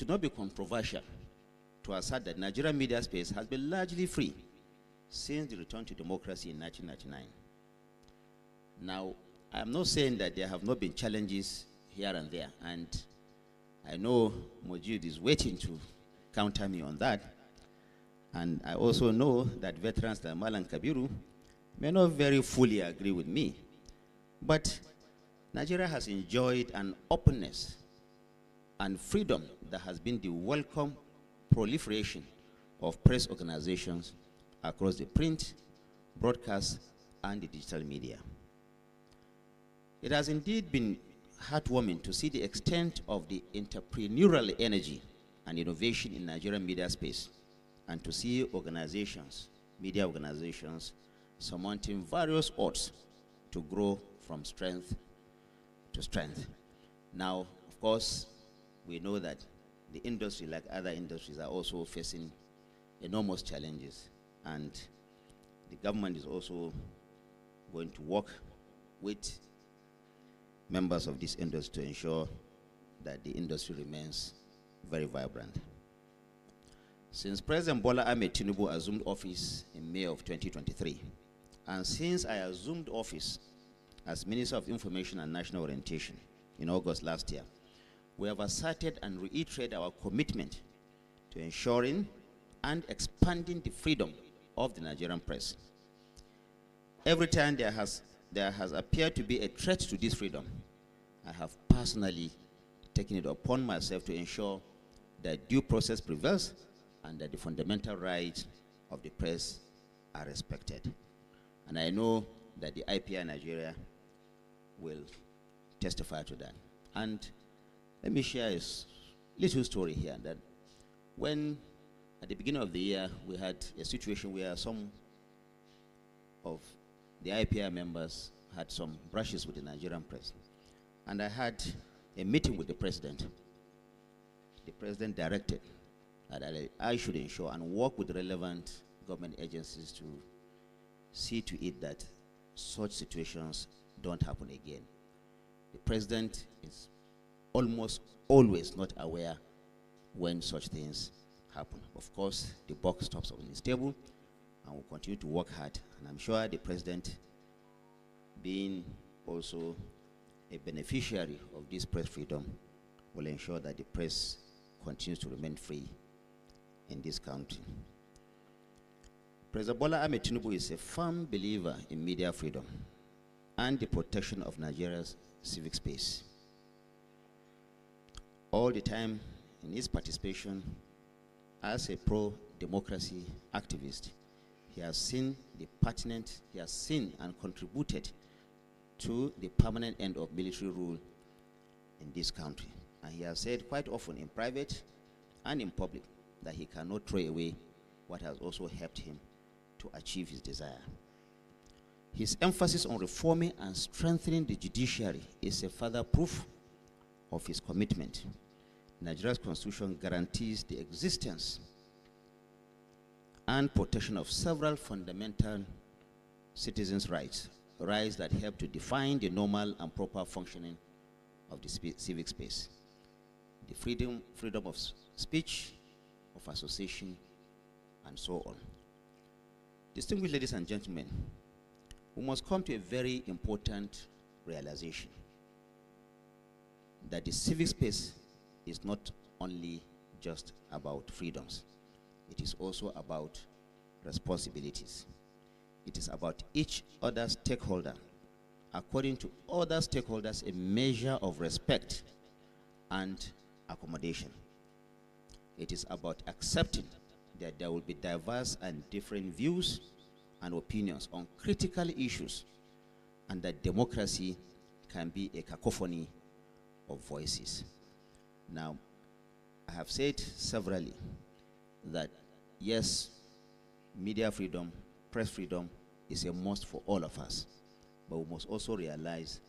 it would not be controversial to assert that Nigerian media space has been largely free since the return to democracy in 1999. Now, I'm not saying that there have not been challenges here and there, and I know Mojid is waiting to counter me on that. And I also know that veterans like Malan Kabiru may not very fully agree with me. But Nigeria has enjoyed an openness and freedom that has been the welcome proliferation of press organizations across the print, broadcast, and the digital media. It has indeed been heartwarming to see the extent of the entrepreneurial energy and innovation in Nigerian media space, and to see organizations, media organizations, surmounting various odds to grow from strength to strength. Now, of course, we know that the industry, like other industries, are also facing enormous challenges, and the government is also going to work with members of this industry to ensure that the industry remains very vibrant. Since President Bola Ahmed Tinubu assumed office in May of 2023, and since I assumed office as Minister of Information and National Orientation in August last year, we have asserted and reiterated our commitment to ensuring and expanding the freedom of the Nigerian press. Every time there has appeared to be a threat to this freedom, I have personally taken it upon myself to ensure that due process prevails and that the fundamental rights of the press are respected. And I know that the IPI Nigeria will testify to that. And let me share a little story here, that when at the beginning of the year we had a situation where some of the IPI members had some brushes with the Nigerian press. And I had a meeting with the president. The president directed that I should ensure and work with relevant government agencies to see to it that such situations don't happen again. The president is almost always not aware when such things happen. Of course, the buck stops on his table, and we'll continue to work hard. And I'm sure the president, being also a beneficiary of this press freedom, will ensure that the press continues to remain free in this country. President Bola Ahmed Tinubu is a firm believer in media freedom and the protection of Nigeria's civic space. All the time in his participation as a pro-democracy activist, he has seen and contributed to the permanent end of military rule in this country. And he has said quite often in private and in public that he cannot throw away what has also helped him to achieve his desire. His emphasis on reforming and strengthening the judiciary is a further proof of his commitment. Nigeria's constitution guarantees the existence and protection of several fundamental citizens' rights that help to define the normal and proper functioning of the civic space. The freedom of speech, of association, and so on. Distinguished ladies and gentlemen, we must come to a very important realization that the civic space is not only just about freedoms. It is also about responsibilities. It is about each other stakeholder, according to other stakeholders, a measure of respect and accommodation. It is about accepting that there will be diverse and different views and opinions on critical issues, and that democracy can be a cacophony of voices. Now, I have said severally that yes, media freedom, press freedom is a must for all of us, but we must also realize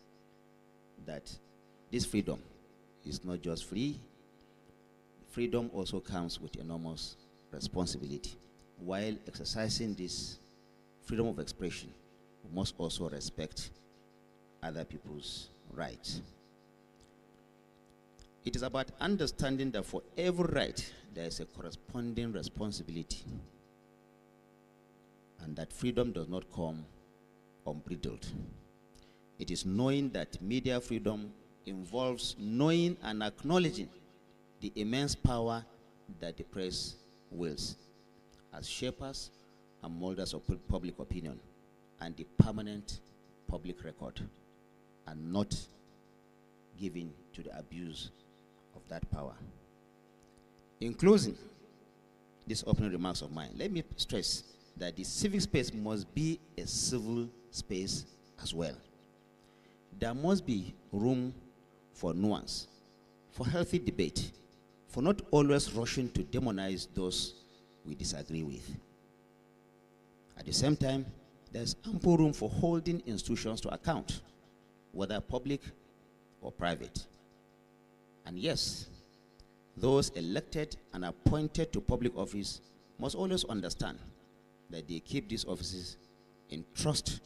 that this freedom is not just free. Freedom also comes with enormous responsibility. While exercising this freedom of expression, we must also respect other people's rights. it is about understanding that for every right, there is a corresponding responsibility, and that freedom does not come unbridled. It is knowing that media freedom involves knowing and acknowledging the immense power that the press wields as shapers and molders of public opinion and the permanent public record, and not giving to the abuse of that power. In closing these opening remarks of mine, let me stress that the civic space must be a civil space as well. There must be room for nuance, for healthy debate, for not always rushing to demonize those we disagree with. At the same time, there's ample room for holding institutions to account, whether public or private. And yes, those elected and appointed to public office must always understand that they keep these offices in trust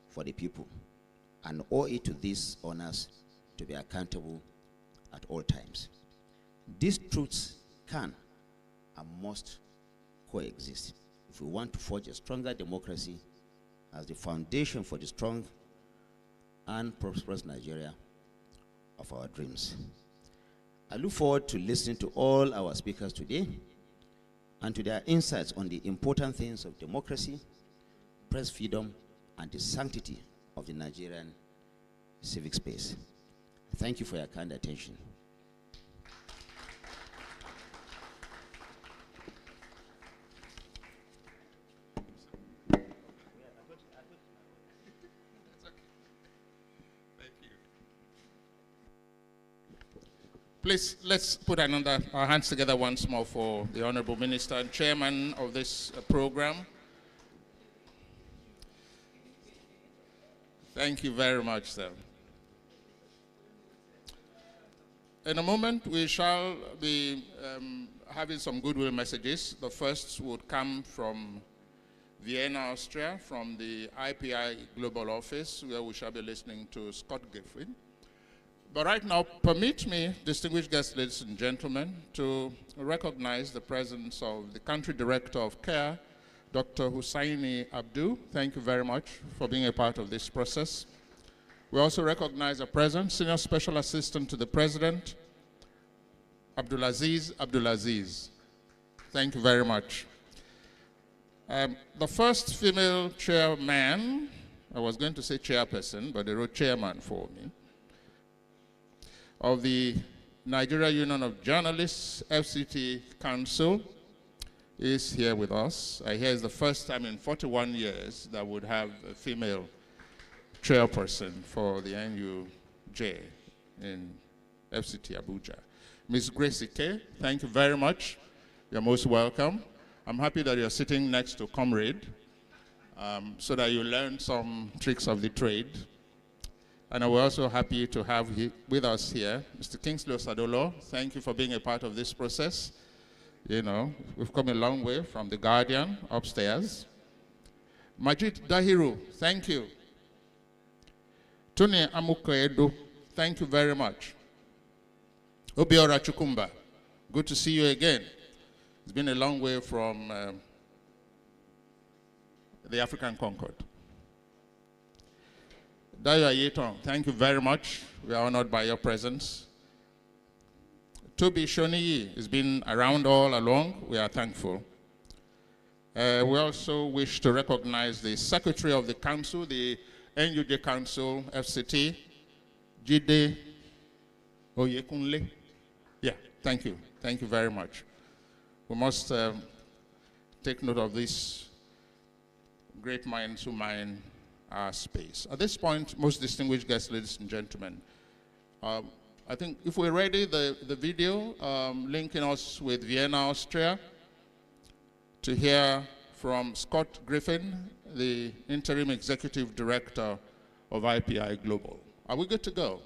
for the people and owe it to these owners to be accountable at all times. These truths can and must coexist if we want to forge a stronger democracy as the foundation for the strong and prosperous Nigeria of our dreams. I look forward to listening to all our speakers today and to their insights on the important things of democracy, press freedom, and the sanctity of the Nigerian civic space. Thank you for your kind attention. Please, let's put our hands together once more for the Honorable Minister and Chairman of this program. Thank you very much, sir. In a moment, we shall be having some goodwill messages. The first would come from Vienna, Austria, from the IPI Global Office, where we shall be listening to Scott Griffin. But right now, permit me, distinguished guests, ladies and gentlemen, to recognize the presence of the Country Director of CARE, Dr. Hussaini Abdu. Thank you very much for being a part of this process. We also recognize the present Senior Special Assistant to the President, Abdulaziz. Thank you very much. The first female chairman, I was going to say chairperson, but they wrote chairman for me, of the Nigeria Union of Journalists FCT Council is here with us. I hear it's the first time in 41 years that would have a female chairperson for the NUJ in FCT Abuja. Ms. Gracie K, thank you very much. You're most welcome. I'm happy that you're sitting next to Comrade so that you learn some tricks of the trade. And we're also happy to have with us here Mr. Kingsley Osadolo. Thank you for being a part of this process. You know, we've come a long way from The Guardian upstairs. Majid Dahiru, thank you. Tony Amukoedo, thank you very much. Obiora Chukumba, good to see you again. It's been a long way from the African Concord. Dayo Ayeton, thank you very much. We are honored by your presence. Toby Shoniyi has been around all along. We are thankful. We also wish to recognize the Secretary of the Council, the NUJ Council, FCT, Jide Oyekunle. Yeah, thank you. Thank you very much. We must take note of these great minds who mine our space. At this point, most distinguished guests, ladies and gentlemen, I think if we're ready, the video linking us with Vienna, Austria, to hear from Scott Griffin, the Interim Executive Director of IPI Global. Are we good to go?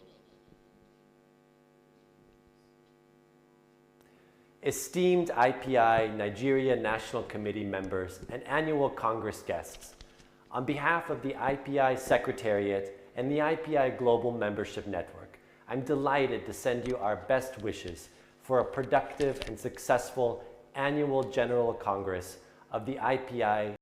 Esteemed IPI Nigeria National Committee members and annual Congress guests, on behalf of the IPI Secretariat and the IPI Global Membership Network, I'm delighted to send you our best wishes for a productive and successful annual General Congress of the IPI